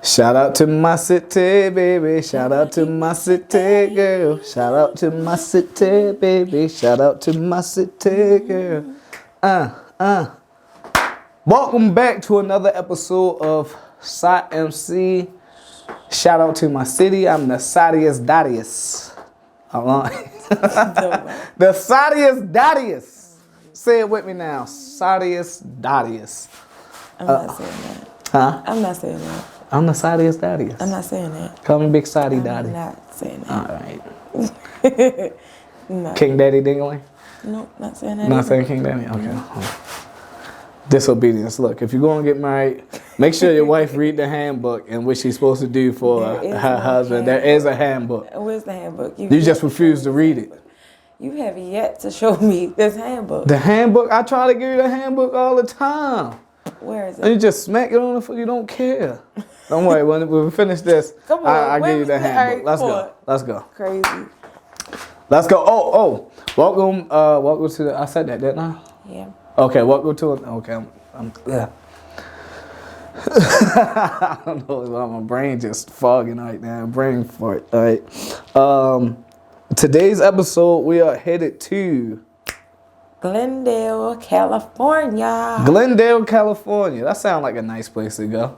Shout out to my city, baby. Shout out to my city, girl. Shout out to my city, baby. Shout out to my city, girl. Welcome back to another episode of Sot MC. Shout out to my city. I'm the Sadius Dadius. The Sadius Dadius. Say it with me now. Sadius Dadius. I'm not saying that. Huh? I'm not saying that. I'm the Sadius Dadius. I'm not saying that. Call me Big Sadi Daddy. I'm not saying that. All right. No. King Daddy Dingling? Nope, not saying that. Not saying King Daddy? Okay. Disobedience. Look, if you're going to get married, make sure your wife read the handbook and what she's supposed to do for her husband. There is a handbook. Where's the handbook? You just refuse to read it. You have yet to show me this handbook. The handbook? I try to give you the handbook all the time. Where is it? And you just smack it on the foot. You don't care. Don't worry. When we finish this, I give you the handbook. Let's go. Let's go. Crazy. Let's go. Oh. Welcome to the... I said that, didn't I? Yeah. Okay, welcome to it. Okay, yeah. I don't know why my brain just fogging right now. Brain fart. All right. Today's episode, we are headed to Glendale, California. Glendale, California. That sounds like a nice place to go.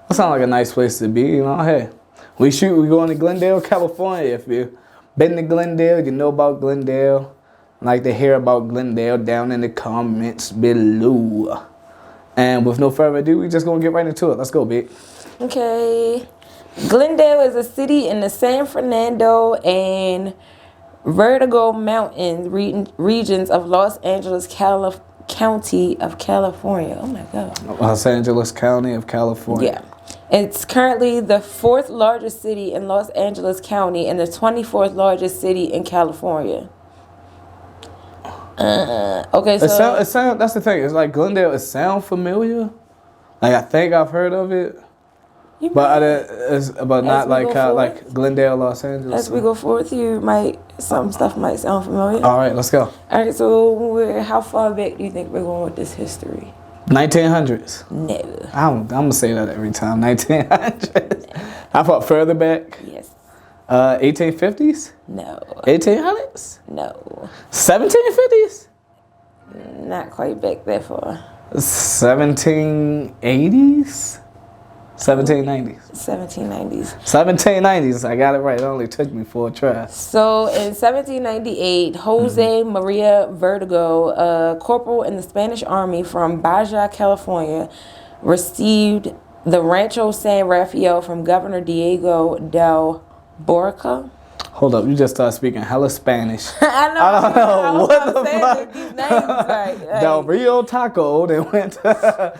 That sounds like a nice place to be. You know, hey, we going to Glendale, California. If you've been to Glendale, you know about Glendale. Like to hear about Glendale down in the comments below. And with no further ado, we just gonna get right into it. Let's go, Big. Okay. Glendale is a city in the San Fernando and Vertigo Mountains regions of Los Angeles County of California. Oh my God. Los Angeles County of California. Yeah. It's currently the 4th largest city in Los Angeles County and the 24th largest city in California. Okay, so it sound. That's the thing. It's like Glendale. It sound familiar. Like I think I've heard of it, but not like how like Glendale, Los Angeles. As we go forth, some stuff might sound familiar. All right, let's go. All right, so how far back do you think we're going with this history? 1900s. No. I'm gonna say that every time. 1900s. How far further back? Yes. 1850s? No. 1800s? No. 1750s? Not quite back that far. 1780s? 1790s. 1790s. 1790s. I got it right. It only took me 4 tries. So in 1798, Jose Maria Vertigo, a corporal in the Spanish Army from Baja, California, received the Rancho San Rafael from Governor Diego del Borca. Hold up, you just started speaking hella Spanish. I don't know what the fuck. These names right. Del Rio Taco, they went to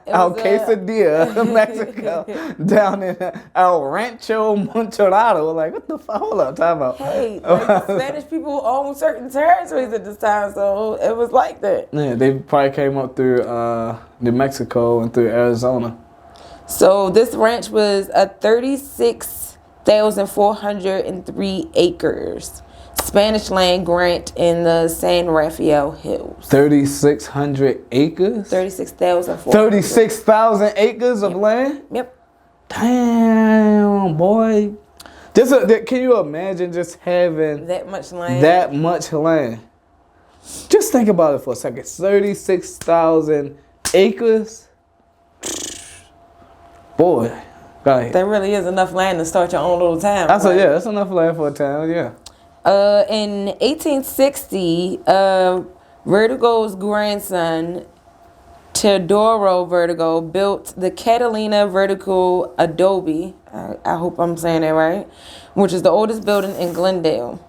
El Quesadilla, Mexico, down in El Rancho Monterado. Like, what the fuck? Hold up, time out. Hey, like the Spanish people own certain territories at this time, so it was like that. Yeah, they probably came up through New Mexico and through Arizona. So this ranch was a 36,403 acres Spanish land grant in the San Rafael Hills. 3,600 acres? 36,000. 36,000 acres of land? Yep. Damn, boy. Can you imagine just having that much land? That much land. Just think about it for a second. 36,000 acres? Boy. There really is enough land to start your own little town. That's enough land for a town, yeah. In 1860, Vertigo's grandson, Teodoro Vertigo, built the Catalina Vertigo Adobe. I hope I'm saying that right, which is the oldest building in Glendale.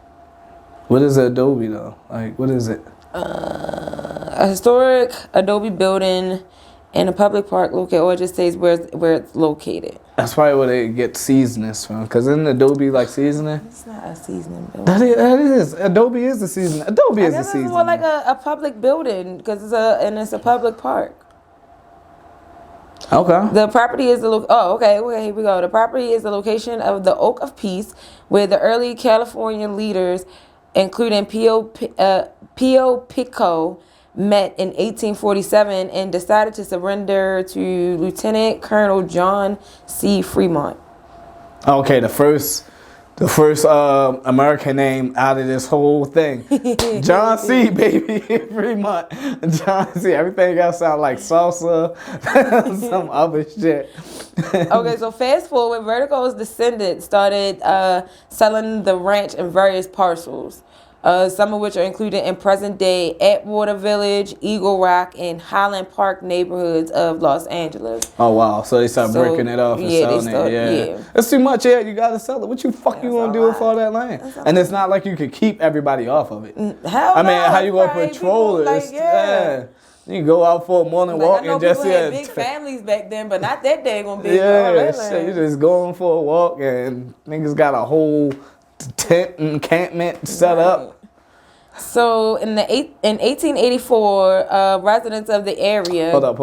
What is Adobe though? Like, what is it? A historic Adobe building in a public park located, or it just says where it's located. That's probably where they get seasonings from. Because isn't Adobe like seasoning? It's not a seasoning building. That is. Adobe is the seasoning. Adobe is the seasoning. It's more like a public building because it's a public park. Okay. The property is here we go. The property is the location of the Oak of Peace, where the early California leaders, including Pio Pico, met in 1847 and decided to surrender to Lieutenant Colonel John C. Fremont. Okay, the first American name out of this whole thing. John C, baby. Fremont. John C. Everything got to sound like salsa. Some other shit. Okay, so fast forward, Vertigo's descendants started selling the ranch in various parcels. Some of which are included in present-day Atwater Village, Eagle Rock, and Highland Park neighborhoods of Los Angeles. Oh, wow. So they started breaking it off and selling it. Yeah. It's too much, you got to sell it. What you gonna do with all that land? And it's not like you could keep everybody off of it. How you gonna patrol it? Like, You can go out for a morning walk and just had big families back then, but not that day gonna be. Shit, you just going for a walk and niggas got a whole tent encampment set up. So in 1884, residents of the area. Hold up.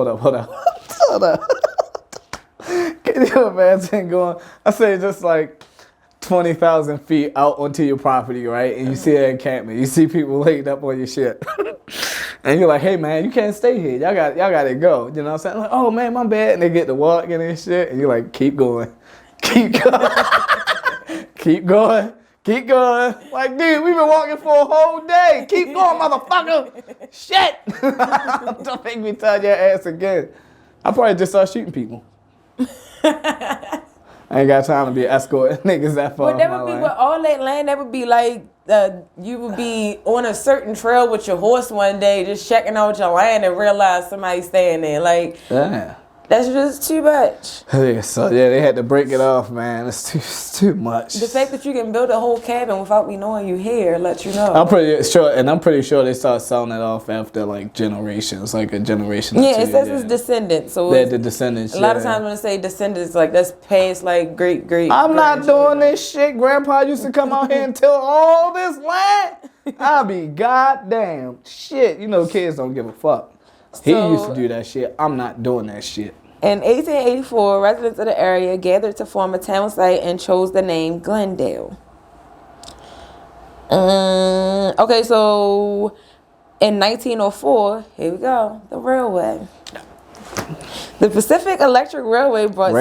Can you imagine going? I say just like 20,000 feet out onto your property, right? And you see an encampment. You see people laid up on your shit. And you're like, hey man, you can't stay here. Y'all got to go. You know what I'm saying? Like, oh man, my bad. And they get to walking and shit. And you're like, keep going. Keep going. Like, dude, we've been walking for a whole day. Keep going, motherfucker. Shit. Don't make me tell your ass again. I probably just start shooting people. I ain't got time to be escorting niggas that far. But that would be with all that land. That would be like you would be on a certain trail with your horse one day, just checking out your land and realize somebody's staying there. Like, that's just too much. Yeah, so they had to break it off, man. It's too much. The fact that you can build a whole cabin without me knowing you here lets you know. I'm pretty sure they start selling it off after like generations, like a generation. Yeah, it says it's descendants. So they're the descendants. A lot of times when they say descendants, like that's past like great. I'm not doing this shit. Grandpa used to come out here and till all this land. I'll be goddamn shit. You know, kids don't give a fuck. He used to do that shit. I'm not doing that shit. In 1884, residents of the area gathered to form a town site and chose the name Glendale. Okay, so in 1904, here we go, the railway. The Pacific Electric Railway brought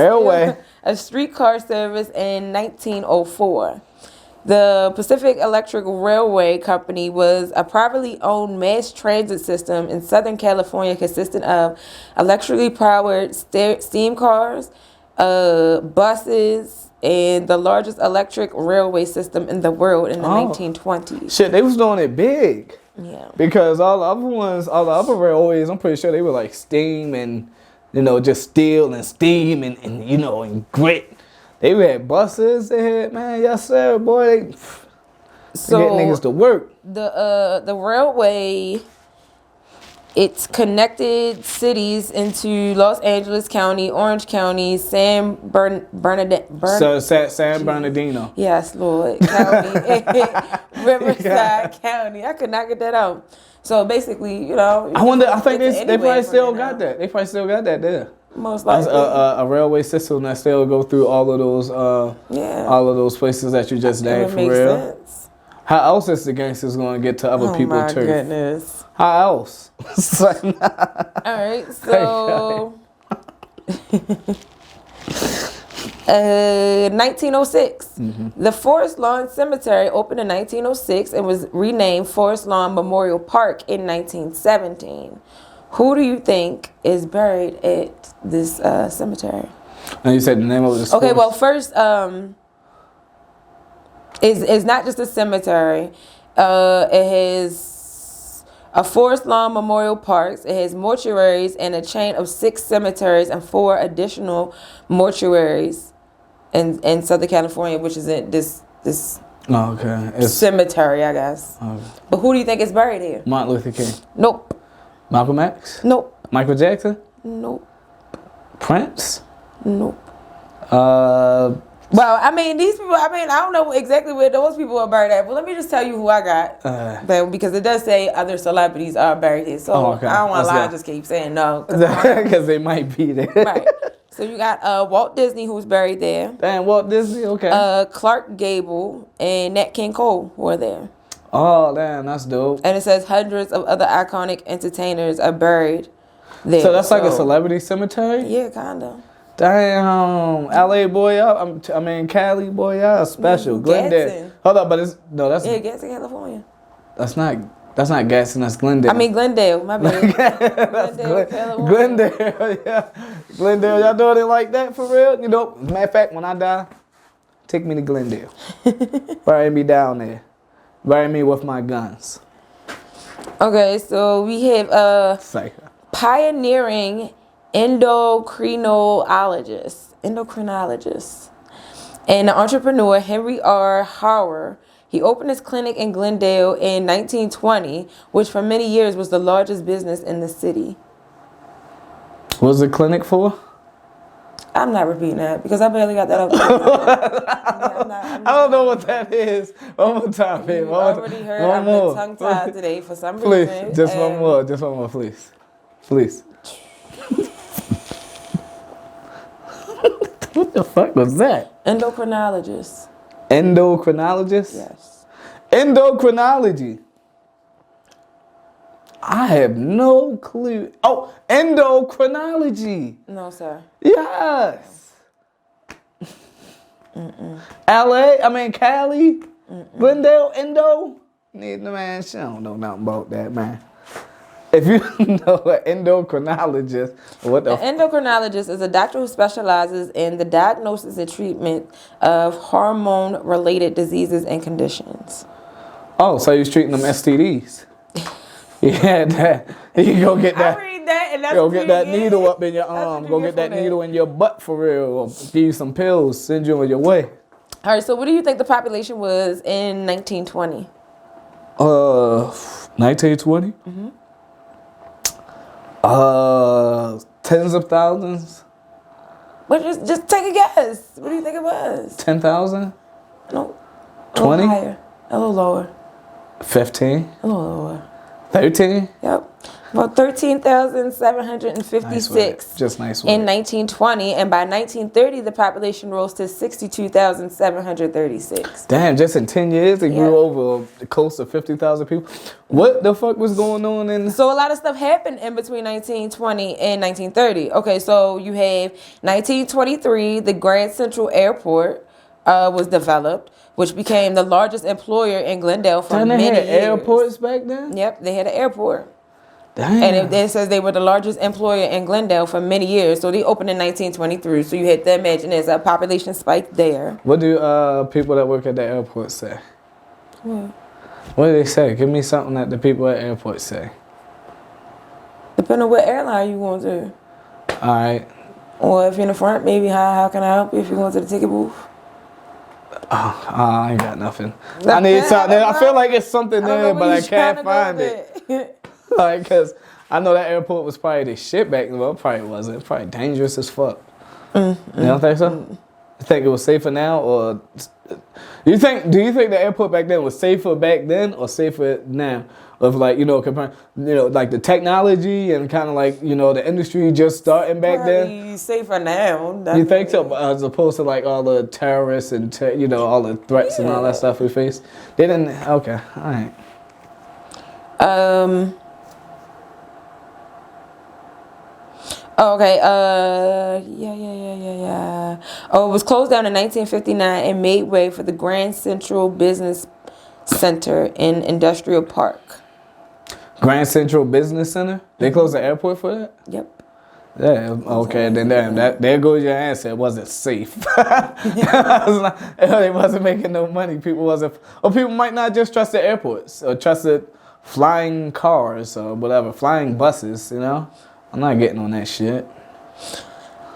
a streetcar service in 1904. The Pacific Electric Railway Company was a privately owned mass transit system in Southern California consisting of electrically powered steam cars, buses, and the largest electric railway system in the world in the 1920s. Shit, they was doing it big. Yeah. Because all the other railways, I'm pretty sure they were like steam and, just steel and steam and and grit. They had buses. They had, man, yes sir, boy. They get niggas to work. The railway, it's connected cities into Los Angeles County, Orange County, San Bernardino. Yes, Lord. County, Riverside County. I could not get that out. So basically, I think they probably still got that. They probably still got that there. Most likely. A railway system that still go through all of those places that you just named for real. Sense. How else is the gangsters going to get to other people too? Oh my goodness. How else? All right, so 1906. The Forest Lawn Cemetery opened in 1906 and was renamed Forest Lawn Memorial Park in 1917. Who do you think is buried at this cemetery? And you said the name of the Okay, well, first, it's not just a cemetery. It has a Forest Lawn Memorial Parks. It has mortuaries and a chain of 6 cemeteries and 4 additional mortuaries in Southern California, which is in this cemetery, I guess. Okay. But who do you think is buried here? Martin Luther King. Nope. Malcolm X? Nope. Michael Jackson? Nope. Prince? Nope. Well, I mean, these people, I don't know exactly where those people are buried at, but let me just tell you who I got. Because it does say other celebrities are buried here. So I don't want to lie, I just keep saying no. Because they might be there. Right. So you got Walt Disney, who's buried there. Damn, Walt Disney, okay. Clark Gable and Nat King Cole who are there. Oh, damn, that's dope. And it says hundreds of other iconic entertainers are buried there. So that's like a celebrity cemetery? Yeah, kind of. Damn, LA boy up. I mean, Cali boy up. Special. Glendale. Gadsden. Hold up, but it's no. That's Gadsden, California. That's not Gadsden. That's Glendale. I mean Glendale. My bad. Glendale, Glendale, yeah. Glendale, y'all doing it like that for real? You know, matter of fact, when I die, take me to Glendale. Bury me down there. Bury me with my guns. Okay, so we have Psycho. pioneering endocrinologist, and the entrepreneur Henry R. Hauer. He opened his clinic in Glendale in 1920, which for many years was the largest business in the city. What was the clinic for? I'm not repeating that because I barely got that up. I don't know what that is. One more time, babe. You already heard I've been tongue-tied today for some reason. Please, just one more. Just one more, please. Please. What the fuck was that? Endocrinologist. Endocrinologist? Yes. Endocrinology. I have no clue. Oh, endocrinology. No, sir. Yes. LA, I mean Cali, Glendale, Endo. Need the man, she don't know nothing about that, man. If you know an endocrinologist, what the An endocrinologist is a doctor who specializes in the diagnosis and treatment of hormone-related diseases and conditions. Oh, so you're treating them STDs. Yeah, that. You go get that. I read that and that's Go what get you that get. needle up in your arm. Go get that needle in your butt for real. Or give you some pills, send you on your way. All right, so what do you think the population was in 1920? 1920? Mm-hmm. Tens of thousands? But just take a guess. What do you think it was? 10,000? No. 20? A little higher. A little lower. 15? A little lower. 13? Yep. About 13,756 Just nice work. in 1920, and by 1930, the population rose to 62,736. Damn, just in 10 years, it grew over close to 50,000 people. What the fuck was going on in... So a lot of stuff happened in between 1920 and 1930. Okay, so you have 1923, the Grand Central Airport was developed, which became the largest employer in Glendale for many years. They had airports back then? Yep, they had an airport. Damn. And it says they were the largest employer in Glendale for many years. So they opened in 1923. So you had to imagine there's a population spike there. What do people that work at the airport say? What? What do they say? Give me something that the people at airports say. Depending on what airline you going to. All right. Or if you're in the front, maybe how can I help you if you're going to the ticket booth? I ain't got nothing. I need something. I feel like it's something there, but I can't find it. Like, because I know that airport was probably the shit back then. Well, it probably wasn't. Probably dangerous as fuck. You don't think so? You think it was safer now, or do you think the airport back then was safer back then or safer now? Of like, comparing, like the technology and kind of like, the industry just starting back then? Safer now. Definitely. You think so? As opposed to like all the terrorists and, all the threats and all that stuff we face? They didn't, okay, all right. Okay, yeah. Oh, it was closed down in 1959 and made way for the Grand Central Business Center in Industrial Park. Grand Central Business Center? They closed the airport for that? Yep. Yeah, okay, then there goes your answer. It wasn't safe. It wasn't making no money. People might not just trust the airports or trusted flying cars or whatever, flying buses, I'm not getting on that shit.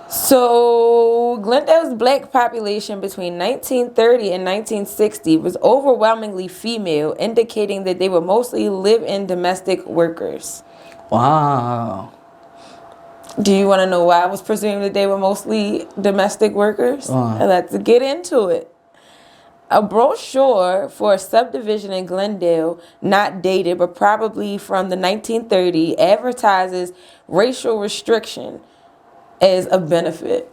So, Glendale's black population between 1930 and 1960 was overwhelmingly female, indicating that they were mostly live-in domestic workers. Wow. Do you want to know why I was presuming that they were mostly domestic workers? Let's get into it. A brochure for a subdivision in Glendale, not dated but probably from the 1930s, advertises racial restriction as a benefit.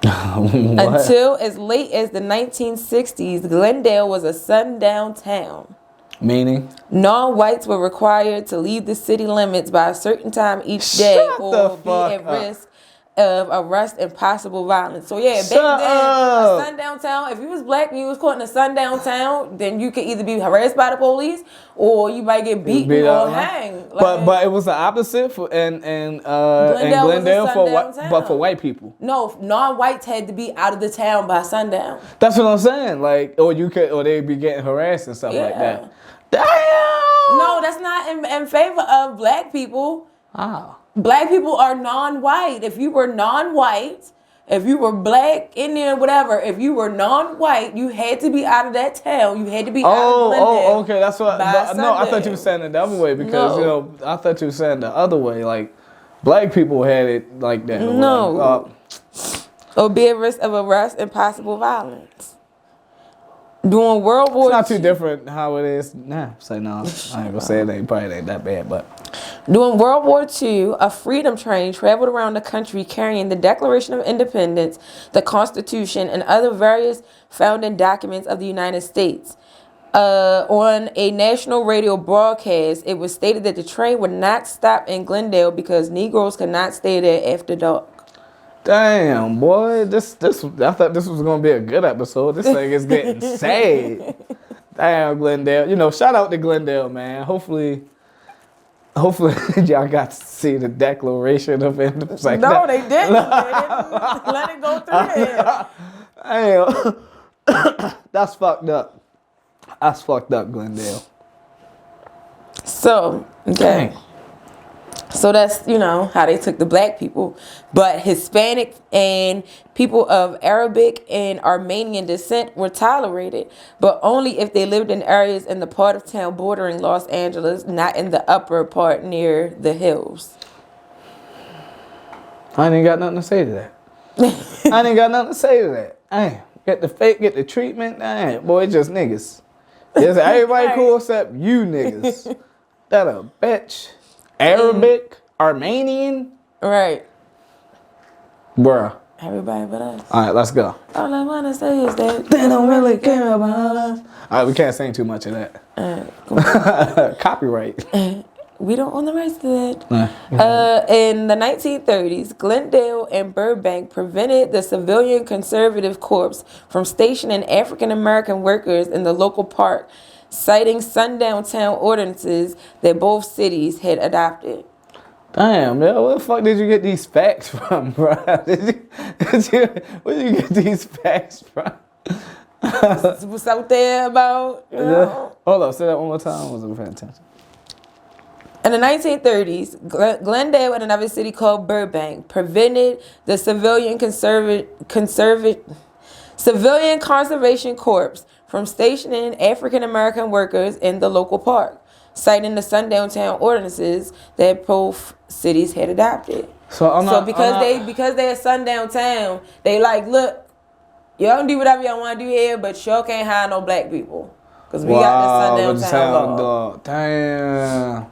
Until as late as the 1960s, Glendale was a sundown town. Meaning? Non-whites were required to leave the city limits by a certain time each day or be at risk of arrest and possible violence. So yeah, back then, a sundown town, if you was black and you was caught in a sundown town, then you could either be harassed by the police or you might get beaten or hanged. But it was the opposite for in Glendale for white people. No, non-whites had to be out of the town by sundown. That's what I'm saying. Like, or they'd be getting harassed and stuff like that. Damn. No, that's not in favor of black people. Oh. Black people are non-white. If you were non-white, if you were black, Indian, whatever, if you were non-white, you had to be out of that town. You had to be out of Glendale. Oh, okay. That's what. No, I thought you were saying it the other way because I thought you were saying the other way. Like, black people had it like that. No. Or be at risk of arrest and possible violence. During World War II. It's not too different how it is now. Say no. I ain't gonna say it probably ain't that bad, but. During World War II, a freedom train traveled around the country carrying the Declaration of Independence, the Constitution, and other various founding documents of the United States. On a national radio broadcast, it was stated that the train would not stop in Glendale because Negroes could not stay there after dark. Damn, boy, I thought this was gonna be a good episode. This thing is getting sad. Damn, Glendale. Shout out to Glendale, man. Hopefully y'all got to see the Declaration of Independence. Like no, they didn't. They didn't let it go through there. Damn. That's fucked up. That's fucked up, Glendale. So, okay. Dang. So that's, how they took the black people. But Hispanic and people of Arabic and Armenian descent were tolerated, but only if they lived in areas in the part of town bordering Los Angeles, not in the upper part near the hills. I ain't got nothing to say to that. I ain't got nothing to say to that. Hey, get the treatment. Hey, boy, it's just niggas. It's everybody cool except you niggas. That a bitch. Arabic, Armenian. Right. Bruh. Everybody but us. All right, let's go. All I want to say is that they don't really care about us. All right, we can't sing too much of that. Copyright. We don't own the rights to that. In the 1930s, Glendale and Burbank prevented the Civilian Conservative Corps from stationing African American workers in the local park, citing sundown town ordinances that both cities had adopted. Damn, man, where the fuck did you get these facts from, bro? Where did you get these facts from? What's out there about, Hold up, say that one more time. I wasn't paying attention. In the 1930s, Glendale and another city called Burbank prevented the Civilian Conservation Corps from stationing African American workers in the local park, citing the sundown town ordinances that both cities had adopted. Because they're a sundown town, they like, look, y'all can do whatever y'all want to do here, but y'all can't hire no black people because we got the sundown town law. Damn.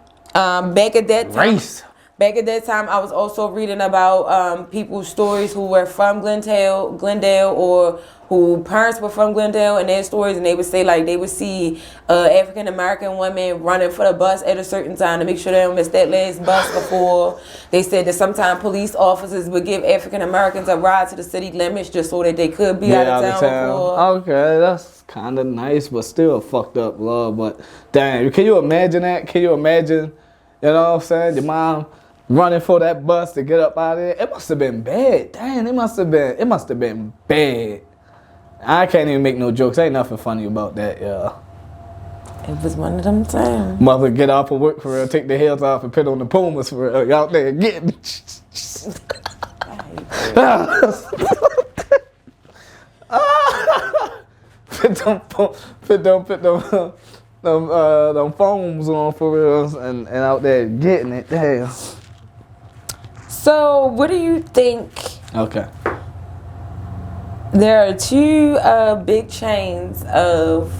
Back at that time, race. Back at that time, I was also reading about people's stories who were from Glendale, or who parents were from Glendale, and their stories, and they would say like they would see African American women running for the bus at a certain time to make sure they don't miss that last bus before. They said that sometimes police officers would give African Americans a ride to the city limits just so that they could be out of town before. Okay, that's kind of nice, but still fucked up love. But damn, can you imagine that? Can you imagine? You know what I'm saying? Your mom running for that bus to get up out of there. It must have been bad. Damn, it must have been bad. I can't even make no jokes. Ain't nothing funny about that, y'all. It was one of them times. Mother get off of work for real, take their heels off and put on the Pumas for real. Y'all there getting put them foams on for real and out there getting it. Damn. So, what do you think? Okay. There are two big chains of,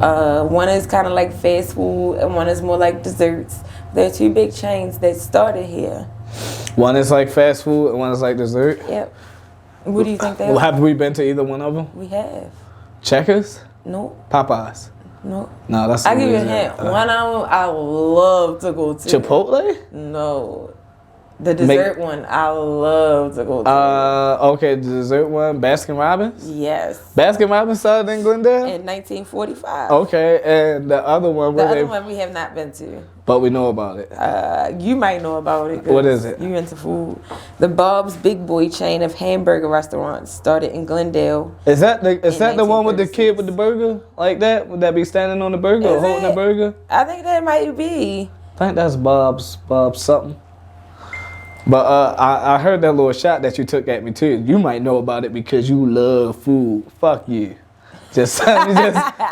one is kind of like fast food and one is more like desserts. There are two big chains that started here. One is like fast food and one is like dessert? Yep. What do you think they Well, are? have we been to either one of them? We have. Checkers? Nope. Popeyes? Nope. No, that's. I give you a hint. One of them I love to go to. Chipotle? No. The dessert one I love to go to. Okay, the dessert one, Baskin Robbins? Yes. Baskin Robbins started in Glendale? In 1945. Okay, and the other one, The other one we have not been to. But we know about it. You might know about it. What is it? You into food. The Bob's Big Boy chain of hamburger restaurants started in Glendale. Is that the one with the kid with the burger? Like that? Would that be standing on the burger or holding the burger? I think that might be. I think that's Bob's something. But I heard that little shot that you took at me too. You might know about it because you love food. Fuck you. Just let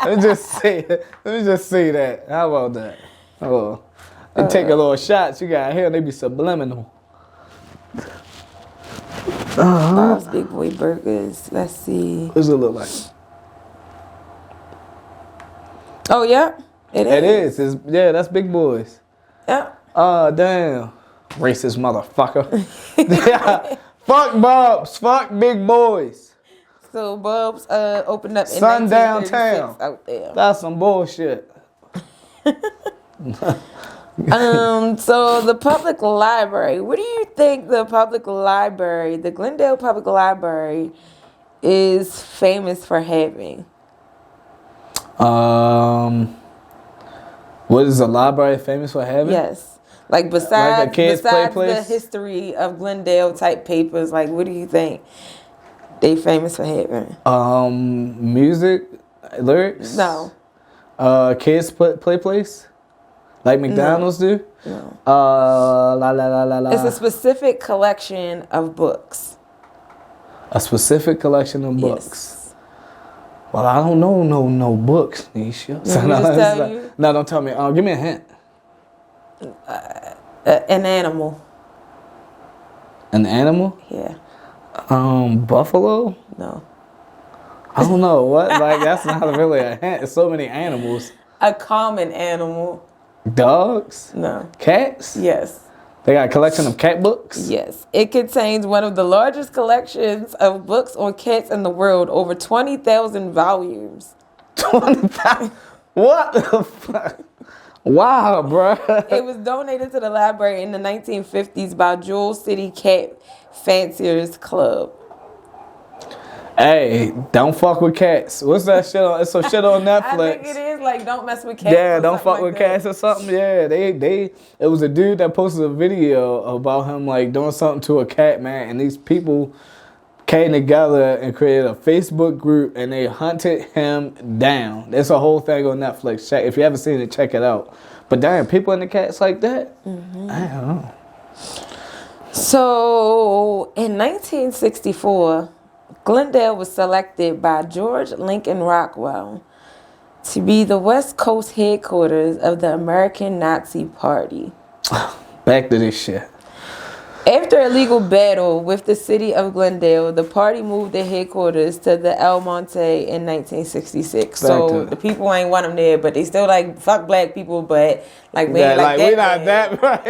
me just say that. How about that? Oh, they take a little shots you got here. They be subliminal. Bob's Big Boy burgers. Let's see. What does it look like? Oh yeah, it is. Yeah, that's Big Boys. Yeah. Oh damn. Racist motherfucker. Fuck Bob's. Fuck Big Boys. So Bob's opened up in Sundown 1936 Town. out there. That's some bullshit. So the public library. What do you think the Glendale Public Library, is famous for having? What is the library famous for having? Yes. Like besides play the place? history of Glendale type papers, like what do you think they famous for having? Music, lyrics. No. Kids play place, like McDonald's do. No. La. It's a specific collection of books. A specific collection of books. Yes. Well, I don't know no books, Nisha. No, don't tell me. Give me a hint. An animal. An animal? Yeah. Buffalo? No. I don't know. What? Like, that's not really a hint. It's so many animals. A common animal. Dogs? No. Cats? Yes. They got a collection of cat books? Yes. It contains one of the largest collections of books on cats in the world, over 20,000 volumes. 20,000? What the fuck? Wow, bruh. It was donated to the library in the 1950s by Jewel City Cat Fanciers Club. Hey, don't fuck with cats. What's that shit on? It's some shit on Netflix. I think it is like don't mess with cats. Yeah, don't fuck with cats or something. Yeah, it was a dude that posted a video about him like doing something to a cat, man, and these people came together and created a Facebook group and they hunted him down. There's a whole thing on Netflix. Check if you haven't seen it, check it out. But damn, people into cats like that? Mm-hmm. I don't know. So in 1964, Glendale was selected by George Lincoln Rockwell to be the West Coast headquarters of the American Nazi Party. Back to this shit. After a legal battle with the city of Glendale, the party moved their headquarters to the El Monte in 1966. So the people ain't want them there, but they still like fuck black people, but like we ain't like that. We not that right.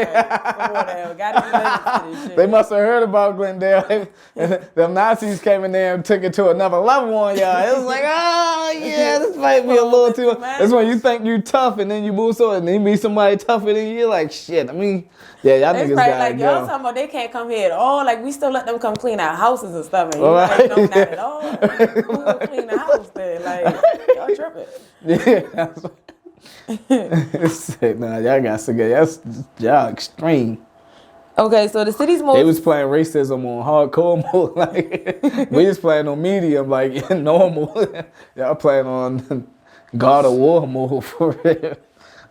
They must have heard about Glendale. Them Nazis came in there and took it to another level on y'all. It was like, oh yeah, this might be a little too. That's when you think you tough and then you move so and then you meet somebody tougher than you. You're like, shit. I mean, yeah, y'all niggas gotta like, go. y'all talking about they can't come here at all. Like we still let them come clean our houses and stuff. And you like, no, not at all. Who will clean the house then? Like y'all tripping. Yeah. Nah, y'all got to get y'all extreme. Okay, so the city's most... They was playing racism on hardcore mode. Like, we was playing on medium, like normal. Y'all playing on God of War mode for real.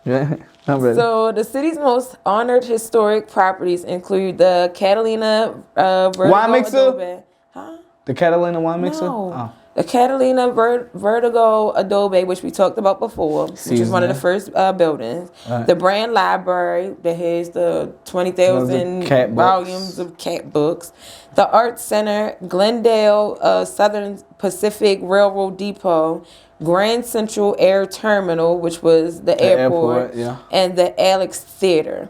Yeah, so the city's most honored historic properties include the Catalina wine mixer? Adobe. Huh? The Catalina wine mixer? No. Oh. The Catalina Vertigo Adobe, which we talked about before, which is one of the first buildings. Right. The Brand Library that has the 20,000 volumes of cat books. The Art Center, Glendale Southern Pacific Railroad Depot, Grand Central Air Terminal, which was the airport, yeah. and the Alex Theater.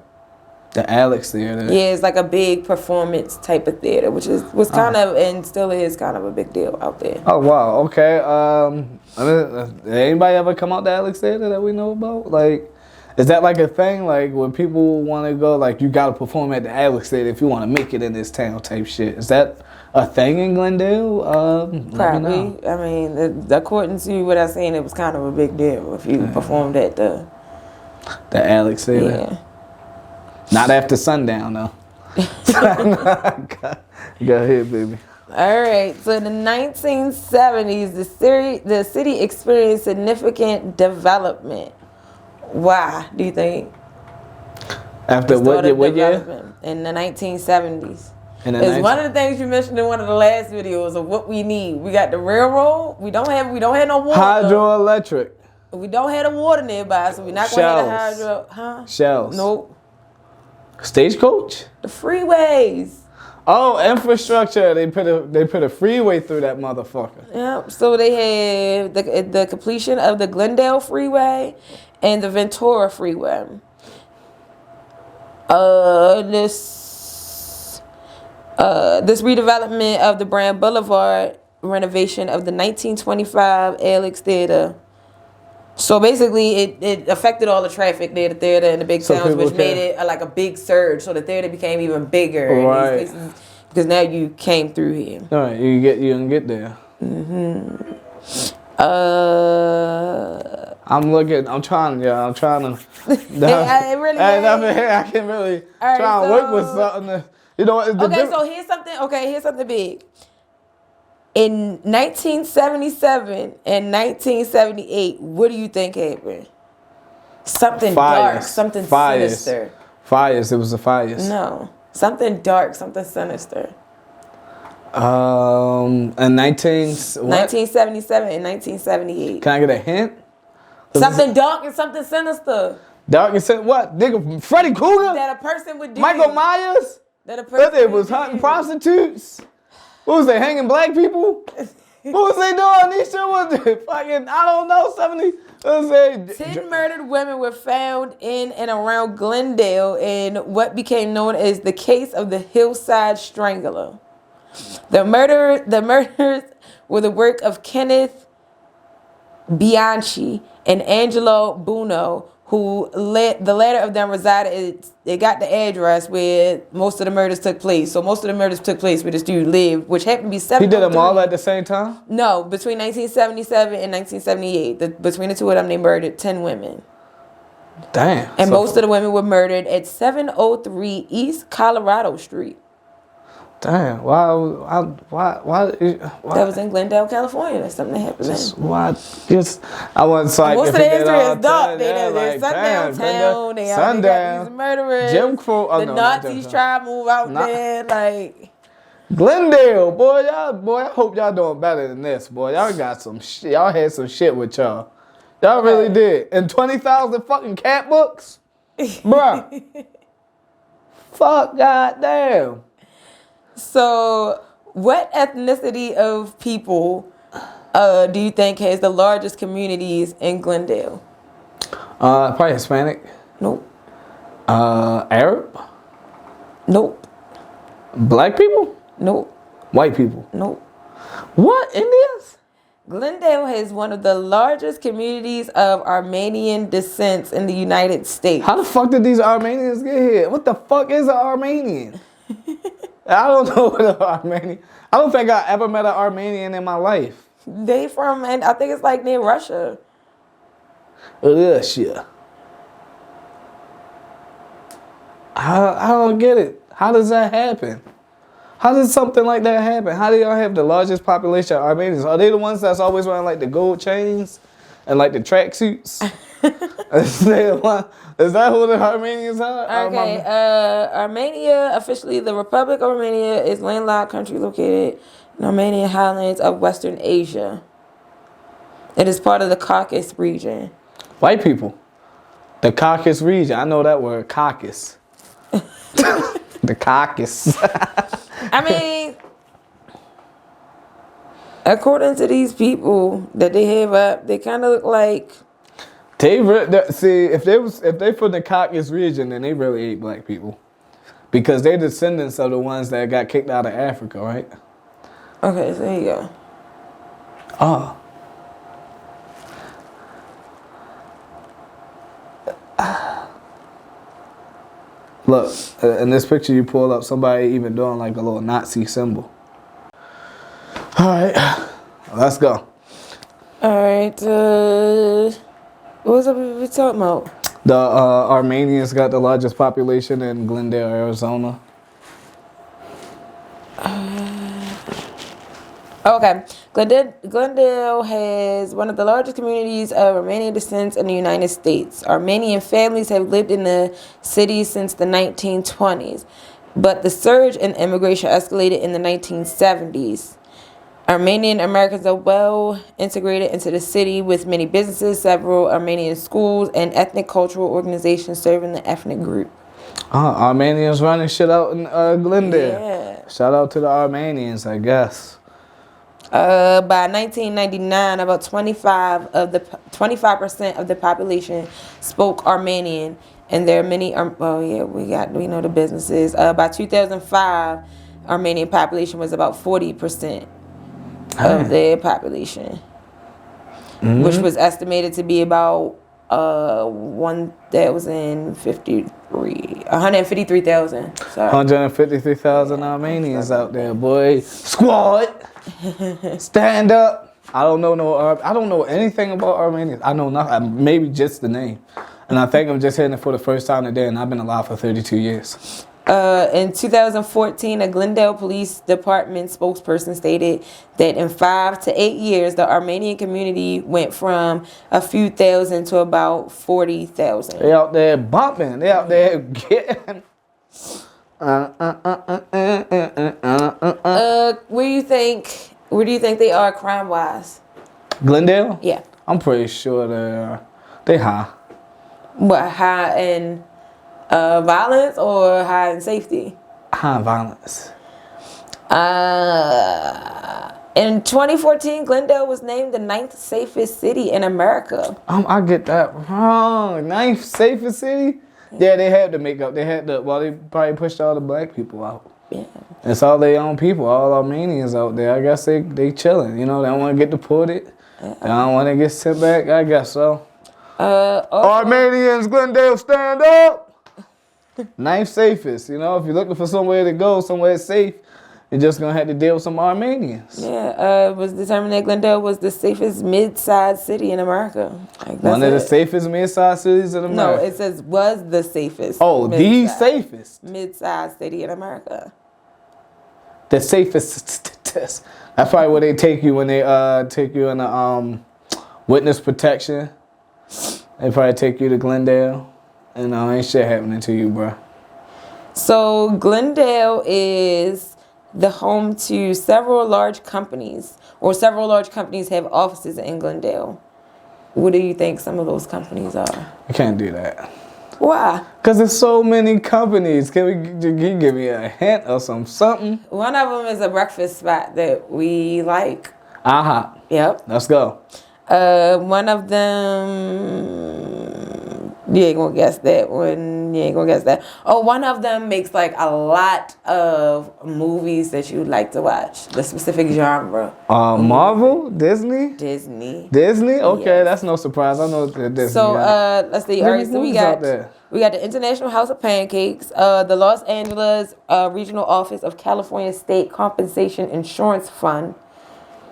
The Alex Theater. Yeah, it's like a big performance type of theater, which was kind of and still is kind of a big deal out there. Oh wow, okay. Did anybody ever come out to Alex Theater that we know about? Like, is that like a thing? Like when people want to go, like you got to perform at the Alex Theater if you want to make it in this town type shit. Is that a thing in Glendale? Probably. I mean, according to what I've seen, it was kind of a big deal if you performed at the Alex Theater. Yeah. Not after sundown though. Go ahead, baby. All right. So in the 1970s, the city experienced significant development. Why do you think? After what year? In the 1970s. It's one of the things you mentioned in one of the last videos of what we need. We got the railroad. We don't have no water. Hydroelectric. We don't have the water nearby, so we're not going to have the hydro. Huh? Shells. Nope. Stagecoach. The freeways. Oh, infrastructure. They put a freeway through that motherfucker. Yep. So they had the completion of the Glendale Freeway and the Ventura Freeway. This redevelopment of the Brand Boulevard renovation of the 1925 Alex Theater. So basically, it affected all the traffic near the theater in the big towns, which made it like a big surge. So the theater became even bigger in these places because now you came through here. All right, you can get there. Mm-hmm. I'm trying to. I can really try and work with something. You know what? So here's something big. In 1977 and 1978, what do you think happened? Something dark, something sinister. Fires. It was the fires. No, something dark, something sinister. In 1977 and 1978. Can I get a hint? Something dark and something sinister. Dark and sinister. What? Nigga, Freddy Krueger? That a person would do. Michael Myers? That a person they was hunting prostitutes? What was they, hanging black people? What was they doing? These shit was fucking, I don't know, 70. 10 murdered women were found in and around Glendale in what became known as the case of the Hillside Strangler. The murders were the work of Kenneth Bianchi and Angelo Buono, who the latter of them resided. They got the address where most of the murders took place. So most of the murders took place where this dude lived, which happened to be 703. He did them all at the same time? No, between 1977 and 1978. Between the two of them, they murdered 10 women. Damn. And most of the women were murdered at 703 East Colorado Street. Damn. Why? That was in Glendale, California. That's something that happened. I wasn't like. Most of the history is dark. There's sundown town. They got these murderers. Jim Crow. The Nazis try to move out there. Like Glendale, boy. I hope y'all doing better than this, boy. Y'all got some shit. Y'all had some shit with y'all. Y'all really did. And 20,000 fucking cat books, bruh. Fuck, goddamn. So, what ethnicity of people do you think has the largest communities in Glendale? Probably Hispanic. Nope. Arab. Nope. Black people. Nope. White people. Nope. What? Indians? Glendale has one of the largest communities of Armenian descent in the United States. How the fuck did these Armenians get here? What the fuck is an Armenian? I don't know what an Armenian. I don't think I ever met an Armenian in my life. They from, and I think it's like near Russia. Russia. I don't get it. How does that happen? How does something like that happen? How do y'all have the largest population of Armenians? Are they the ones that's always wearing like the gold chains and like the tracksuits? Is that who the Armenians are? Okay, Armenia, officially the Republic of Armenia, is landlocked country located in Armenian highlands of Western Asia. It is part of the Caucasus region. White people. The Caucasus region. I know that word, Caucasus. The Caucasus. I mean, according to these people that they have up, they kind of look like See, if they from the Caucasus region, then they really ate black people, because they're descendants of the ones that got kicked out of Africa, right? Okay, so there you go. Oh. Look, in this picture you pull up, somebody even doing like a little Nazi symbol. All right, let's go. All right, what was we talking about? The Armenians got the largest population in Glendale, Arizona. Okay, Glendale has one of the largest communities of Armenian descent in the United States. Armenian families have lived in the city since the 1920s, but the surge in immigration escalated in the 1970s. Armenian Americans are well integrated into the city with many businesses, several Armenian schools, and ethnic cultural organizations serving the ethnic group. Armenians running shit out in Glendale. Yeah. Shout out to the Armenians, I guess. By 1999, about 25% of the population spoke Armenian, and there are many. We know the businesses. By 2005, Armenian population was about 40% of their population, which was estimated to be about 153,000. Sorry. 153,000 Armenians out there, boy. Squad, stand up. I don't know anything about Armenians. I know nothing. Maybe just the name, and I think I'm just hearing it for the first time today. And I've been alive for 32 years. In 2014, a Glendale Police Department spokesperson stated that in 5 to 8 years, the Armenian community went from a few thousand to about 40,000. They out there bumping. They out there getting. Where do you think they are crime wise? Glendale? Yeah. I'm pretty sure they high. What, high in violence or high in safety? High in violence. In 2014, Glendale was named the 9th safest city in America. I get that wrong. 9th safest city? Yeah, they had to make up. They probably pushed all the black people out. Yeah. It's all their own people, all Armenians out there. I guess they chilling. You know, they don't want to get deported. They don't want to get sent back. I guess so. Armenians, Glendale, stand up. 9th safest. You know, if you're looking for somewhere to go, somewhere safe, you're just going to have to deal with some Armenians. Yeah, it was determined that Glendale was the safest mid-sized city in America. One of the safest mid-sized cities in America. No, it says was the safest. Oh, the safest. Mid-sized city in America. The safest. That's probably where they take you when they take you in the witness protection. They probably take you to Glendale. And ain't shit happening to you, bro. So Glendale is the home to several large companies, or several large companies have offices in Glendale. What do you think some of those companies are? I can't do that. Why? Because there's so many companies. Can you give me a hint or something? One of them is a breakfast spot that we like. Aha. Yep. Let's go. One of them... You ain't gonna guess that one. You ain't gonna guess that. Oh, one of them makes like a lot of movies that you like to watch. The specific genre. Marvel? Disney? Disney. Disney? Okay, Yes. That's no surprise. I know Disney. So let's see. All right, so we got the International House of Pancakes, the Los Angeles Regional Office of California State Compensation Insurance Fund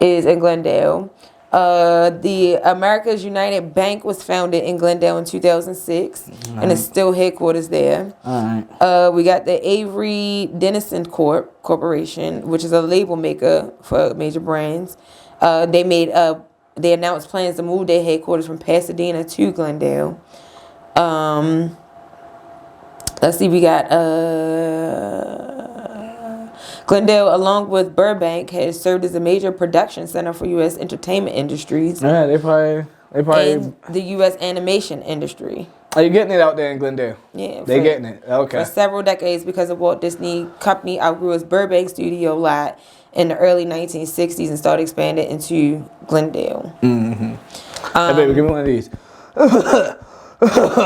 is in Glendale. The America's United Bank was founded in Glendale in 2006, and it's still headquarters there. All right. We got the Avery Dennison Corporation, which is a label maker for major brands. They announced plans to move their headquarters from Pasadena to Glendale. Let's see, we got Glendale, along with Burbank, has served as a major production center for U.S. entertainment industries. Yeah, they probably and the U.S. animation industry. Are you getting it out there in Glendale? Yeah. They getting it. Okay. For several decades, because of Walt Disney Company outgrew its Burbank studio lot in the early 1960s and started expanding into Glendale. Mm-hmm. Hey, baby, give me one of these. Yeah.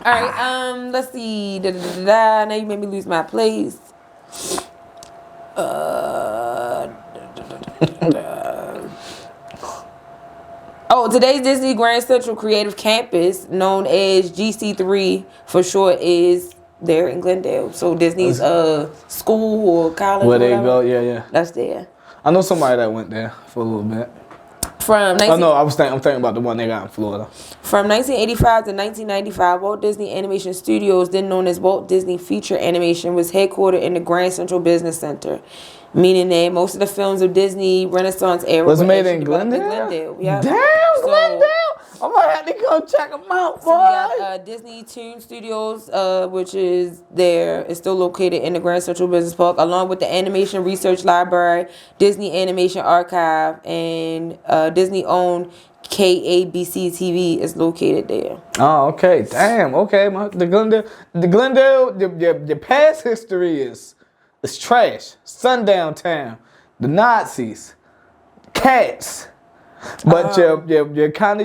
All right. Let's see. Now you made me lose my place. Oh, today's Disney Grand Central Creative Campus, known as GC3 for short, is there in Glendale. So Disney's school or college. Where or they whatever, go, yeah. that's there. I know somebody that went there for a little bit. From I'm thinking about the one they got in Florida. From 1985 to 1995, Walt Disney Animation Studios, then known as Walt Disney Feature Animation, was headquartered in the Grand Central Business Center, meaning that most of the films of Disney Renaissance era Was were made in actually developed Glendale? Yeah. Damn, So, Glendale! I might have to go check them out, boy. So we got Disney Toon Studios, which is there. It's still located in the Grand Central Business Park, along with the Animation Research Library, Disney Animation Archive, and Disney-owned KABC TV is located there. Oh, okay. Damn. Okay, the Glendale, your past history is trash. Sundown Town, the Nazis, cats. But your current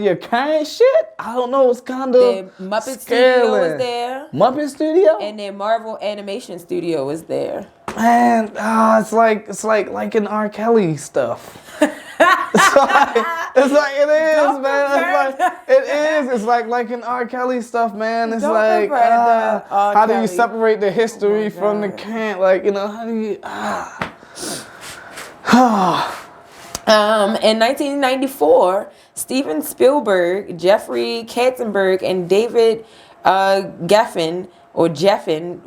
shit, I don't know, it's kind of The Muppet Studio is there. Muppet Studio? And then Marvel Animation Studio is there. Man, it's like an R. Kelly stuff. it's like it is, Don't man. It's like an R. Kelly stuff, man. It's like how do you separate the history from the can't? Like, you know, how do you In 1994, Steven Spielberg, Jeffrey Katzenberg, and David Geffen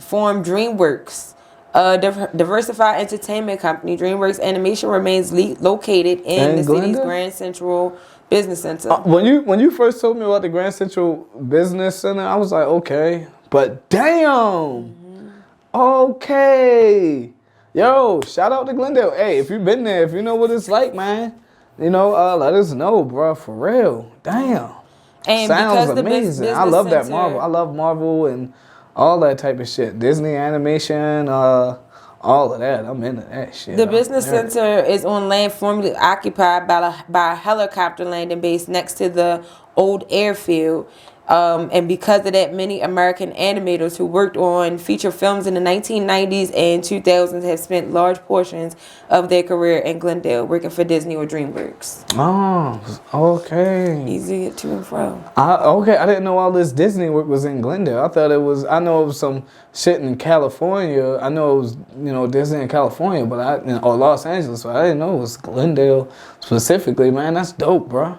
formed DreamWorks, a diversified entertainment company. DreamWorks Animation remains located in the city's Grand Central Business Center. When you first told me about the Grand Central Business Center, I was like, okay, but damn, okay. Yo, shout out to Glendale. Hey, if you've been there, if you know what it's like, man, you know, let us know, bro, for real. Damn. And sounds amazing. I love that Marvel. I love Marvel and all that type of shit. Disney animation, all of that. I'm into that shit. The business center is on land formerly occupied by a helicopter landing base next to the old airfield. And because of that, many American animators who worked on feature films in the 1990s and 2000s have spent large portions of their career in Glendale working for Disney or DreamWorks. Oh, okay. Easy to get to and from. Okay, I didn't know all this Disney work was in Glendale. I know it was some shit in California. I know it was, you know, Disney in California, but or Los Angeles, but I didn't know it was Glendale specifically, man. That's dope, bro.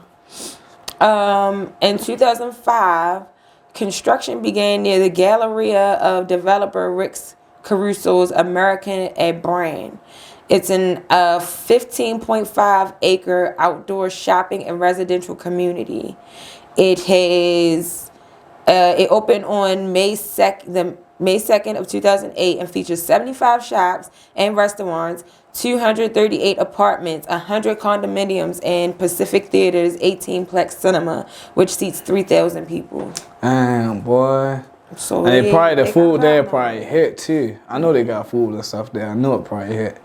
In 2005, construction began near the Galleria of developer Rick Caruso's American at Brand. It's an 15.5 acre outdoor shopping and residential community. It opened on May 2nd of 2008 and features 75 shops and restaurants, 238 apartments, 100 condominiums, and Pacific Theater's 18-plex cinema, which seats 3,000 people. Damn, boy. So and the food there probably hit too. I know they got food and stuff there. I know it probably hit.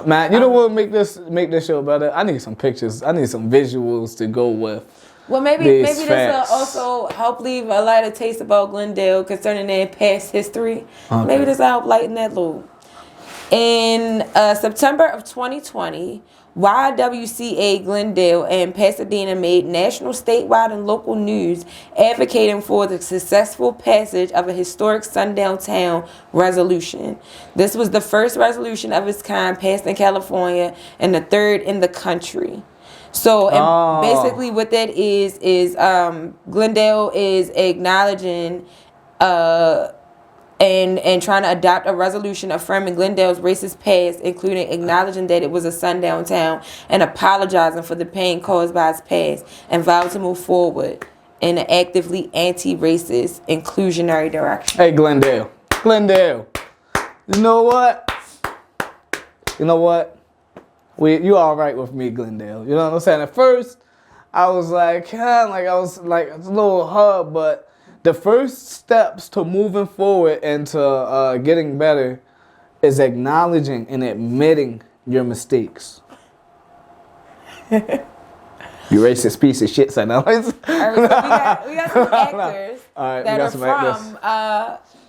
Man, you know what make this show better? I need some pictures. I need some visuals to go with. Well, maybe this will also help leave a lighter taste about Glendale concerning their past history. Okay. Maybe this will help lighten that load. In September of 2020, YWCA Glendale and Pasadena made national, statewide, and local news advocating for the successful passage of a historic sundown town resolution. This was the first resolution of its kind passed in California and the third in the country. So basically what that is Glendale is acknowledging and trying to adopt a resolution affirming Glendale's racist past, including acknowledging that it was a sundown town and apologizing for the pain caused by its past, and vowed to move forward in an actively anti-racist, inclusionary direction. Hey, Glendale. You know what? You all right with me, Glendale. You know what I'm saying? At first, I was like, a little hard, but the first steps to moving forward and to getting better is acknowledging and admitting your mistakes. You racist piece of shit, son. All right, so we got some actors All right,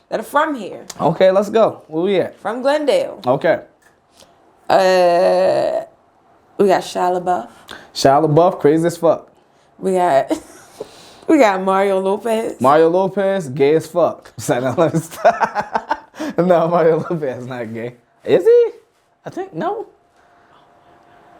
that are from here. Okay, let's go. Where we at? From Glendale. Okay. We got Shia LaBeouf. Shia LaBeouf, crazy as fuck. We got Mario Lopez. Mario Lopez, gay as fuck. No, Mario Lopez is not gay. Is he? I think no.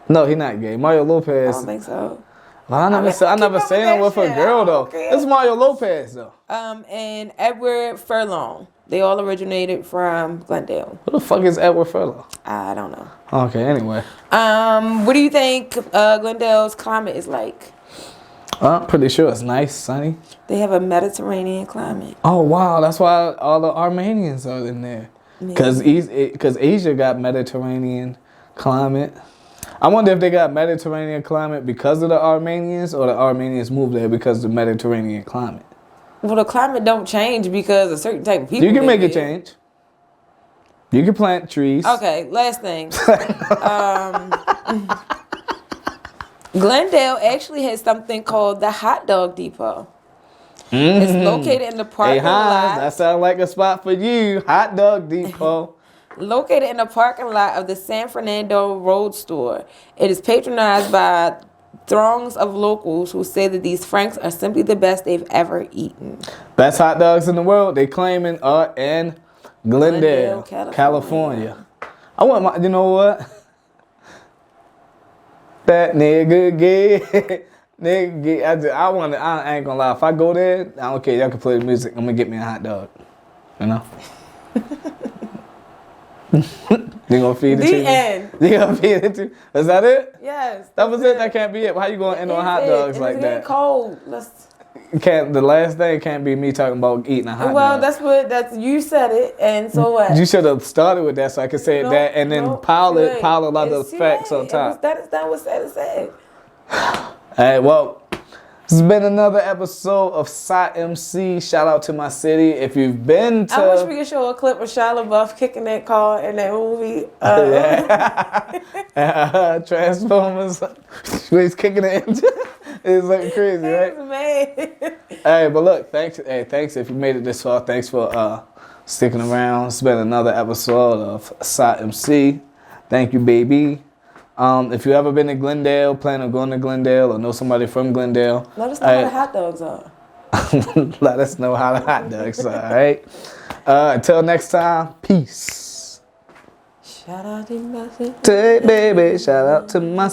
No, he's not gay. Mario Lopez. I don't think so. Well, I never seen him with a girl though. It's Mario Lopez though. And Edward Furlong. They all originated from Glendale. Who the fuck is Edward Furlong? I don't know. Okay, anyway. What do you think Glendale's climate is like? I'm pretty sure it's nice, sunny. They have a Mediterranean climate. Oh wow, that's why all the Armenians are in there. Because Asia got Mediterranean climate. I wonder if they got Mediterranean climate because of the Armenians, or the Armenians moved there because of the Mediterranean climate. Well, the climate don't change because a certain type of people. You can make it change. You can plant trees. Okay, last thing. Glendale actually has something called the Hot Dog Depot. Mm-hmm. It's located in the parking lot. That sounds like a spot for you. Hot Dog Depot. Located in the parking lot of the San Fernando Road Store. It is patronized by throngs of locals who say that these franks are simply the best they've ever eaten. Best hot dogs in the world, they claiming, are in Glendale, California. I want my, you know what? That nigga gay. Nigga gay. I ain't gonna lie. If I go there, I don't care. Y'all can play the music. I'm gonna get me a hot dog. You know? You gonna feed it to me? The end. You gonna feed it to? Is that it? Yes. That was it. That can't be it. How you gonna end on hot dogs like that? It's cold. The last thing can't be me talking about eating a hot dog. Well, that's you said it, and so what? You should have started with that so I could say that, and then pile a lot of facts on top. That is not what said. All right. Well. This has been another episode of Sot MC. Shout out to my city. If you've been to... I wish we could show a clip of Shia LaBeouf kicking that car in that movie. Transformers. He's kicking it into... It's looking crazy, right? Man. Hey, but look, thanks if you made it this far. Thanks for sticking around. It's been another episode of Sot MC. Thank you, baby. If you ever been to Glendale, plan on going to Glendale, or know somebody from Glendale, let us know how the hot dogs are. Let us know how the hot dogs are, all right? Until next time, peace. Shout out to my city. Hey, baby, shout out to my